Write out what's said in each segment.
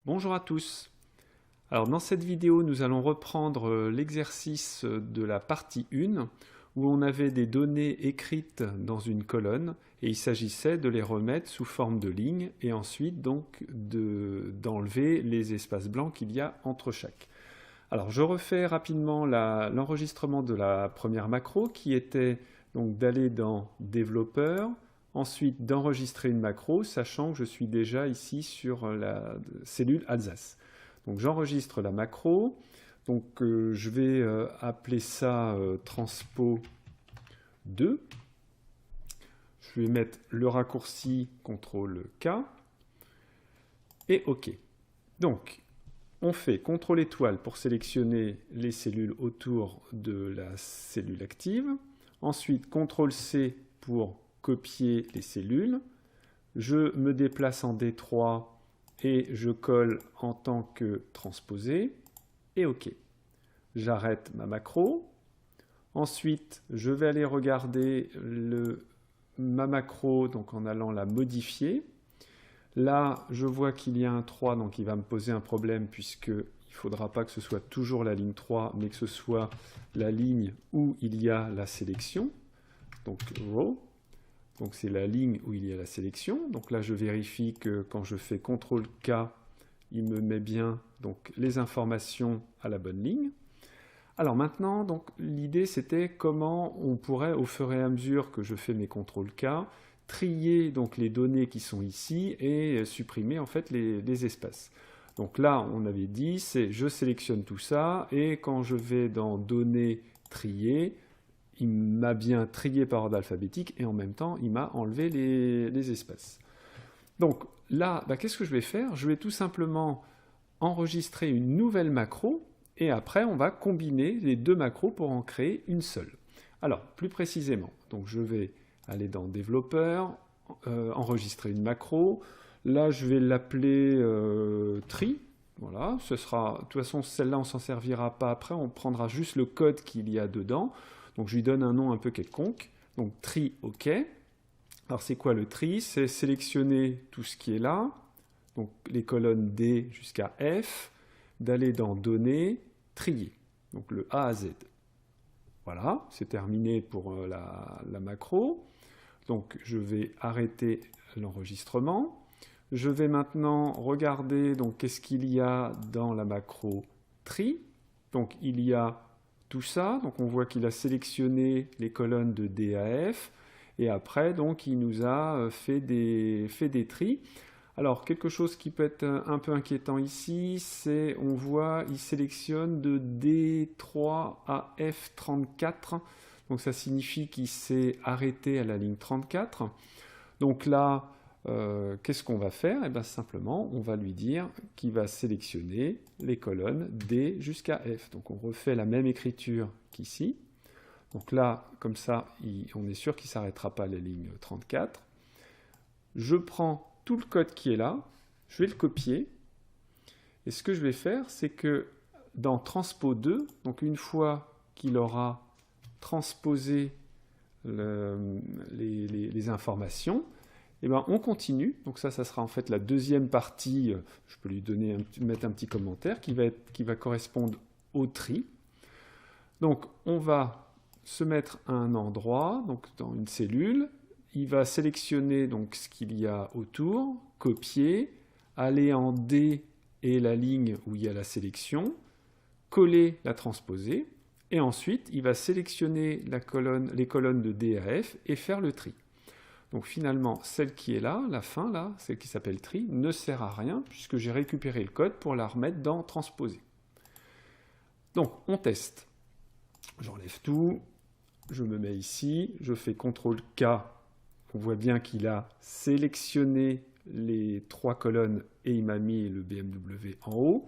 Bonjour à tous. Alors dans cette vidéo, nous allons reprendre l'exercice de la partie 1 où on avait des données écrites dans une colonne et il s'agissait de les remettre sous forme de lignes et ensuite donc d'enlever les espaces blancs qu'il y a entre chaque. Alors je refais rapidement l'enregistrement de la première macro qui était donc d'aller dans Développeur, ensuite d'enregistrer une macro, sachant que je suis déjà ici sur la cellule Alsace. Donc j'enregistre la macro, donc je vais appeler ça transpo 2. Je vais mettre le raccourci CTRL-K et OK. Donc on fait CTRL étoile pour sélectionner les cellules autour de la cellule active. Ensuite CTRL-C pour copier les cellules. Je me déplace en D3 et je colle en tant que transposé. Et OK. J'arrête ma macro. Ensuite, je vais aller regarder ma macro donc en allant la modifier. Là, je vois qu'il y a un 3, donc il va me poser un problème puisqu'il ne faudra pas que ce soit toujours la ligne 3, mais que ce soit la ligne où il y a la sélection. Donc row. Donc c'est la ligne où il y a la sélection. Donc là, je vérifie que quand je fais CTRL-K, il me met bien donc, les informations à la bonne ligne. Alors maintenant, l'idée c'était comment on pourrait, au fur et à mesure que je fais mes CTRL-K, trier donc, les données qui sont ici et supprimer en fait les espaces. Donc là, on avait dit, c'est je sélectionne tout ça et quand je vais dans Données, Trier, il m'a bien trié par ordre alphabétique et en même temps, il m'a enlevé les espaces. Donc là, qu'est-ce que je vais faire? Je vais tout simplement enregistrer une nouvelle macro et après, on va combiner les deux macros pour en créer une seule. Alors, plus précisément, donc je vais aller dans Développeur, enregistrer une macro. Là, je vais l'appeler tri. Voilà, ce sera, de toute façon, celle-là, on ne s'en servira pas après, on prendra juste le code qu'il y a dedans. Donc, je lui donne un nom un peu quelconque. Donc, tri, OK. Alors, c'est quoi le tri? C'est sélectionner tout ce qui est là, donc les colonnes D jusqu'à F, d'aller dans Données, Trier, donc le A à Z. Voilà, c'est terminé pour la macro. Donc, je vais arrêter l'enregistrement. Je vais maintenant regarder qu'est-ce qu'il y a dans la macro tri. Donc, il y a tout ça. Donc, on voit qu'il a sélectionné les colonnes de D à F. Et après, donc, il nous a fait des tris. Alors, quelque chose qui peut être un peu inquiétant ici, c'est, on voit, il sélectionne de D3 à F34. Donc, ça signifie qu'il s'est arrêté à la ligne 34. Donc là, qu'est-ce qu'on va faire? Eh bien, simplement, on va lui dire qu'il va sélectionner les colonnes D jusqu'à F. Donc, on refait la même écriture qu'ici. Donc là, comme ça, on est sûr qu'il ne s'arrêtera pas à la ligne 34. Je prends tout le code qui est là, je vais le copier. Et ce que je vais faire, c'est que dans transpo 2, donc une fois qu'il aura transposé les informations, et ben on continue. Donc ça sera en fait la deuxième partie. Je peux lui mettre un petit commentaire qui va correspondre au tri. Donc on va se mettre à un endroit, donc dans une cellule. Il va sélectionner donc ce qu'il y a autour, copier, aller en D et la ligne où il y a la sélection, coller la transposer, et ensuite il va sélectionner les colonnes de D à F et faire le tri. Donc finalement, celle qui est là, la fin là, celle qui s'appelle tri, ne sert à rien puisque j'ai récupéré le code pour la remettre dans transposer. Donc on teste. J'enlève tout, je me mets ici, je fais CTRL-K. On voit bien qu'il a sélectionné les trois colonnes et il m'a mis le BMW en haut.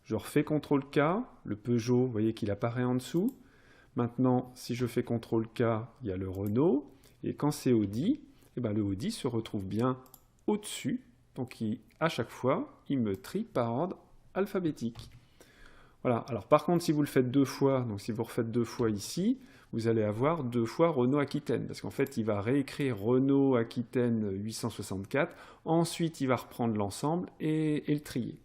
Je refais CTRL-K, le Peugeot, vous voyez qu'il apparaît en dessous. Maintenant, si je fais CTRL-K, il y a le Renault. Et quand c'est Audi, eh ben, le Audi se retrouve bien au-dessus. Donc à chaque fois, il me trie par ordre alphabétique. Voilà. Alors par contre, si vous le faites deux fois, donc si vous refaites deux fois ici, vous allez avoir deux fois Renault Aquitaine, parce qu'en fait, il va réécrire Renault Aquitaine 864, ensuite il va reprendre l'ensemble et le trier.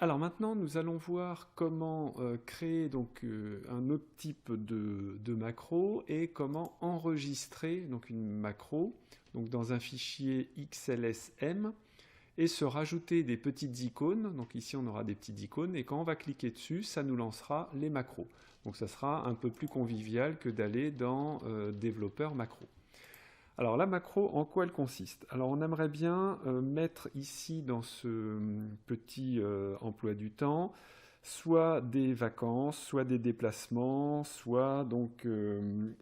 Alors maintenant, nous allons voir comment créer donc, un autre type de macro et comment enregistrer donc, une macro donc, dans un fichier XLSM et se rajouter des petites icônes. Donc ici, on aura des petites icônes et quand on va cliquer dessus, ça nous lancera les macros. Donc ça sera un peu plus convivial que d'aller dans développeur macro. Alors la macro, en quoi elle consiste? Alors on aimerait bien mettre ici dans ce petit emploi du temps soit des vacances, soit des déplacements, soit donc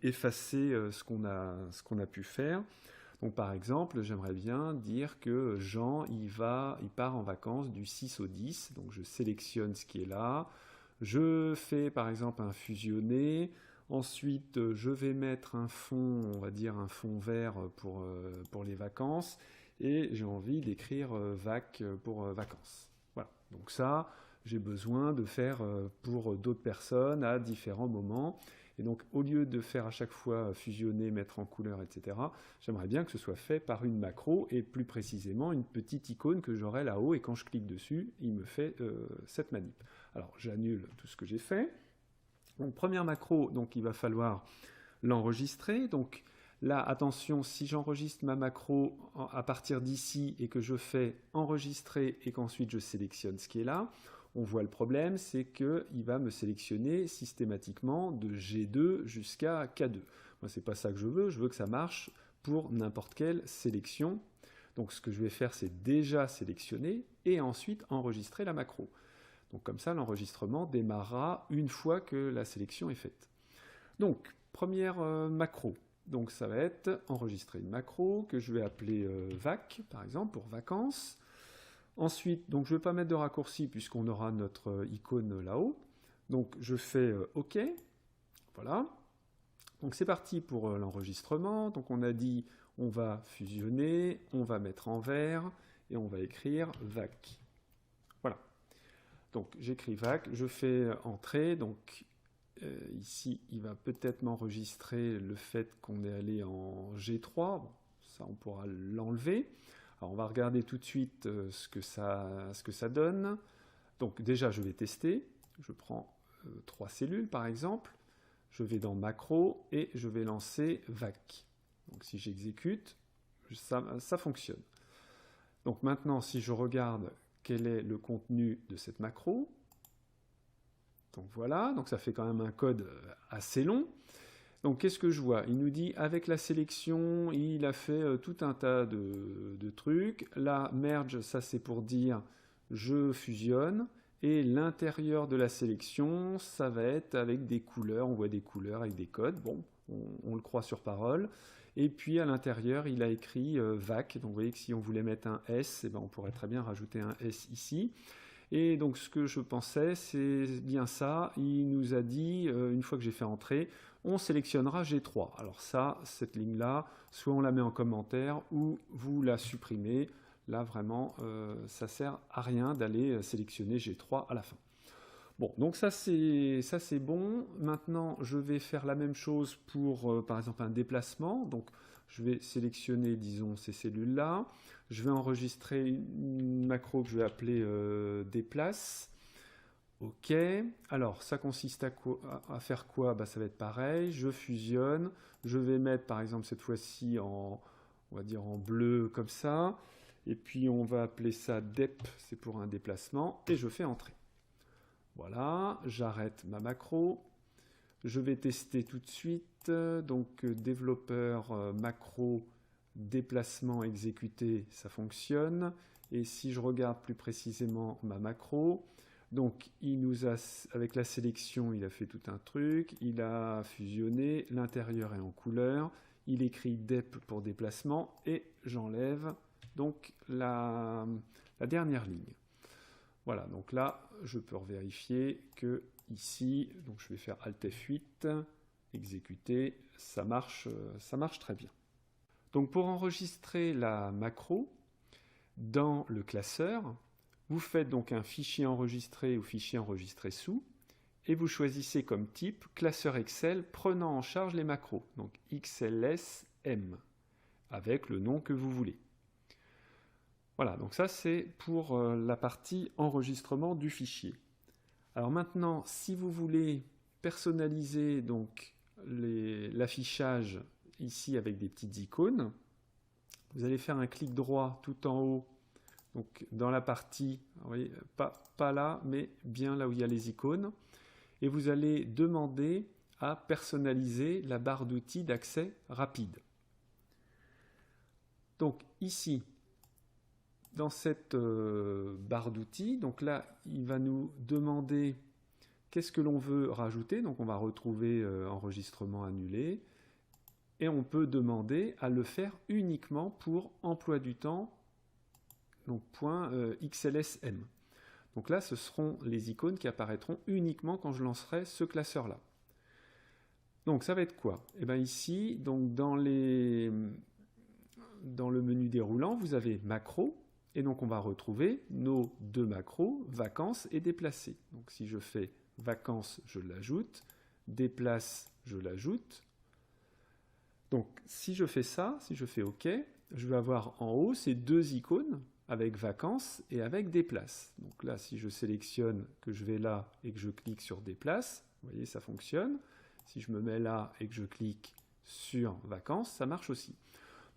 effacer ce qu'on a pu faire. Donc par exemple, j'aimerais bien dire que Jean, il part en vacances du 6 au 10, donc je sélectionne ce qui est là, je fais par exemple un fusionné. Ensuite, je vais mettre un fond, on va dire un fond vert pour les vacances. Et j'ai envie d'écrire VAC pour vacances. Voilà. Donc ça, j'ai besoin de faire pour d'autres personnes à différents moments. Et donc, au lieu de faire à chaque fois fusionner, mettre en couleur, etc., j'aimerais bien que ce soit fait par une macro et plus précisément une petite icône que j'aurai là-haut. Et quand je clique dessus, il me fait cette manip. Alors, j'annule tout ce que j'ai fait. Donc, première macro, donc il va falloir l'enregistrer. Donc là, attention, si j'enregistre ma macro à partir d'ici et que je fais enregistrer et qu'ensuite je sélectionne ce qui est là, on voit le problème, c'est qu'il va me sélectionner systématiquement de G2 jusqu'à K2. Moi, c'est pas ça que je veux que ça marche pour n'importe quelle sélection. Donc ce que je vais faire, c'est déjà sélectionner et ensuite enregistrer la macro. Donc comme ça, l'enregistrement démarrera une fois que la sélection est faite. Donc, première macro. Donc ça va être enregistrer une macro que je vais appeler VAC, par exemple, pour vacances. Ensuite, donc je ne vais pas mettre de raccourci puisqu'on aura notre icône là-haut. Donc je fais OK. Voilà. Donc c'est parti pour l'enregistrement. Donc on a dit on va fusionner, on va mettre en vert et on va écrire VAC. Voilà. Donc j'écris VAC, je fais entrer, donc ici il va peut-être m'enregistrer le fait qu'on est allé en G3, bon, ça on pourra l'enlever. Alors on va regarder tout de suite ce que ça donne. Donc déjà je vais tester, je prends 3 cellules par exemple, je vais dans macro et je vais lancer VAC. Donc si j'exécute, ça fonctionne. Donc maintenant si je regarde quel est le contenu de cette macro. Donc voilà, donc ça fait quand même un code assez long. Donc qu'est-ce que je vois? Il nous dit avec la sélection, il a fait tout un tas de trucs. La merge, ça c'est pour dire je fusionne. Et l'intérieur de la sélection, ça va être avec des couleurs. On voit des couleurs avec des codes. Bon, on le croit sur parole. Et puis à l'intérieur, il a écrit VAC. Donc vous voyez que si on voulait mettre un S, eh ben, on pourrait très bien rajouter un S ici. Et donc ce que je pensais, c'est bien ça. Il nous a dit, une fois que j'ai fait entrer, on sélectionnera G3. Alors ça, cette ligne-là, soit on la met en commentaire ou vous la supprimez. Là, vraiment, ça sert à rien d'aller sélectionner G3 à la fin. Bon, donc ça c'est bon. Maintenant, je vais faire la même chose pour, par exemple, un déplacement. Donc, je vais sélectionner, disons, ces cellules-là. Je vais enregistrer une macro que je vais appeler déplace. OK. Alors, ça consiste à faire quoi? Bah, ça va être pareil. Je fusionne. Je vais mettre, par exemple, cette fois-ci on va dire en bleu comme ça. Et puis, on va appeler ça dep, c'est pour un déplacement. Et je fais entrer. Voilà, j'arrête ma macro. Je vais tester tout de suite. Donc, développeur macro déplacement exécuté, ça fonctionne. Et si je regarde plus précisément ma macro, donc il nous a, avec la sélection, il a fait tout un truc. Il a fusionné, l'intérieur est en couleur. Il écrit dep pour déplacement et j'enlève donc la dernière ligne. Voilà, donc là, je peux vérifier que ici, donc je vais faire Alt F8, exécuter, ça marche très bien. Donc pour enregistrer la macro, dans le classeur, vous faites donc un fichier enregistré ou fichier enregistré sous, et vous choisissez comme type classeur Excel prenant en charge les macros, donc XLSM, avec le nom que vous voulez. Voilà, donc ça c'est pour la partie enregistrement du fichier. Alors maintenant, si vous voulez personnaliser donc l'affichage ici avec des petites icônes, vous allez faire un clic droit tout en haut, donc dans la partie, vous voyez, pas là, mais bien là où il y a les icônes, et vous allez demander à personnaliser la barre d'outils d'accès rapide. Donc ici, dans cette barre d'outils, donc là, il va nous demander qu'est-ce que l'on veut rajouter. Donc on va retrouver enregistrement annulé. Et on peut demander à le faire uniquement pour emploi du temps, donc .xlsm. Donc là, ce seront les icônes qui apparaîtront uniquement quand je lancerai ce classeur-là. Donc ça va être quoi? Et bien ici, donc dans le menu déroulant, vous avez macro. Et donc on va retrouver nos deux macros, vacances et déplacer. Donc si je fais vacances, je l'ajoute, déplace, je l'ajoute. Donc si je fais ça, si je fais OK, je vais avoir en haut ces deux icônes avec vacances et avec déplace. Donc là, si je sélectionne que je vais là et que je clique sur déplace, vous voyez, ça fonctionne. Si je me mets là et que je clique sur vacances, ça marche aussi.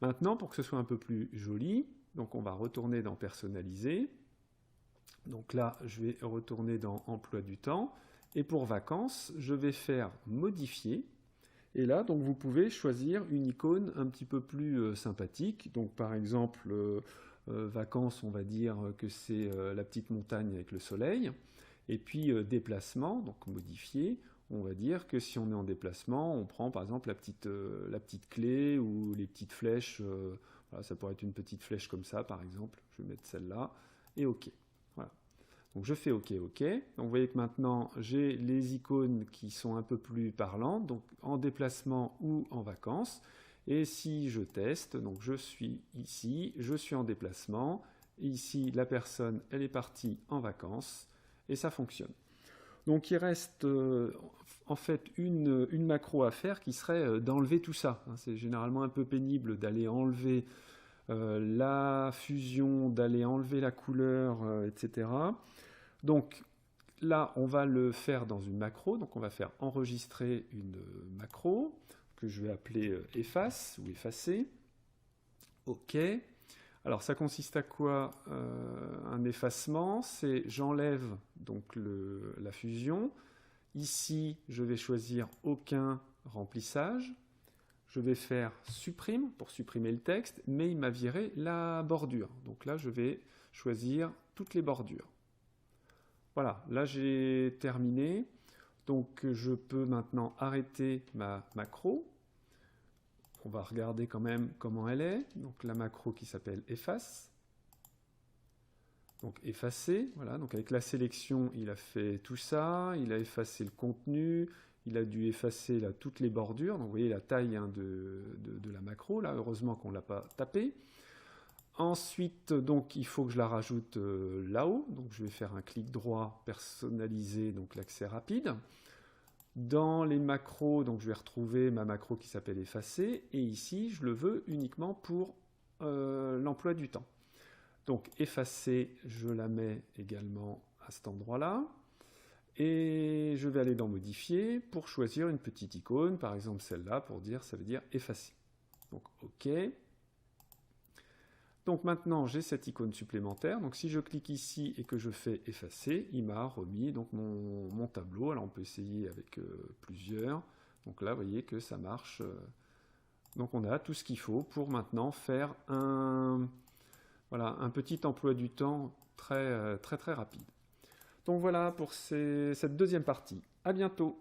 Maintenant, pour que ce soit un peu plus joli, donc on va retourner dans personnaliser. Donc là, je vais retourner dans emploi du temps. Et pour vacances, je vais faire modifier. Et là, donc vous pouvez choisir une icône un petit peu plus sympathique. Donc par exemple, vacances, on va dire que c'est la petite montagne avec le soleil. Et puis déplacement, donc modifier. On va dire que si on est en déplacement, on prend par exemple la petite clé ou les petites flèches. Voilà, ça pourrait être une petite flèche comme ça, par exemple. Je vais mettre celle-là. Et OK. Voilà. Donc je fais OK, OK. Donc vous voyez que maintenant, j'ai les icônes qui sont un peu plus parlantes, donc en déplacement ou en vacances. Et si je teste, donc je suis ici, je suis en déplacement. Et ici, la personne, elle est partie en vacances. Et ça fonctionne. Donc il reste en fait une macro à faire qui serait d'enlever tout ça. C'est généralement un peu pénible d'aller enlever la fusion, d'aller enlever la couleur, etc. Donc là, on va le faire dans une macro. Donc on va faire enregistrer une macro que je vais appeler efface ou effacer. OK. Alors ça consiste à quoi un effacement? C'est j'enlève donc la fusion. Ici, je vais choisir aucun remplissage. Je vais faire supprime pour supprimer le texte, mais il m'a viré la bordure. Donc là, je vais choisir toutes les bordures. Voilà, là j'ai terminé. Donc je peux maintenant arrêter ma macro. On va regarder quand même comment elle est. Donc la macro qui s'appelle efface. Donc effacer, voilà. Donc avec la sélection, il a fait tout ça. Il a effacé le contenu. Il a dû effacer là, toutes les bordures. Donc vous voyez la taille de la macro. Là, heureusement qu'on ne l'a pas tapé. Ensuite, donc, il faut que je la rajoute là-haut. Donc je vais faire un clic droit, personnaliser donc l'accès rapide. Dans les macros, donc je vais retrouver ma macro qui s'appelle effacer, et ici je le veux uniquement pour l'emploi du temps. Donc effacer, je la mets également à cet endroit-là, et je vais aller dans modifier pour choisir une petite icône, par exemple celle-là, pour dire ça veut dire effacer. Donc OK. Donc maintenant j'ai cette icône supplémentaire, donc si je clique ici et que je fais effacer, il m'a remis donc mon tableau. Alors on peut essayer avec plusieurs, donc là vous voyez que ça marche. Donc on a tout ce qu'il faut pour maintenant faire un petit emploi du temps très rapide. Donc voilà pour cette deuxième partie. À bientôt.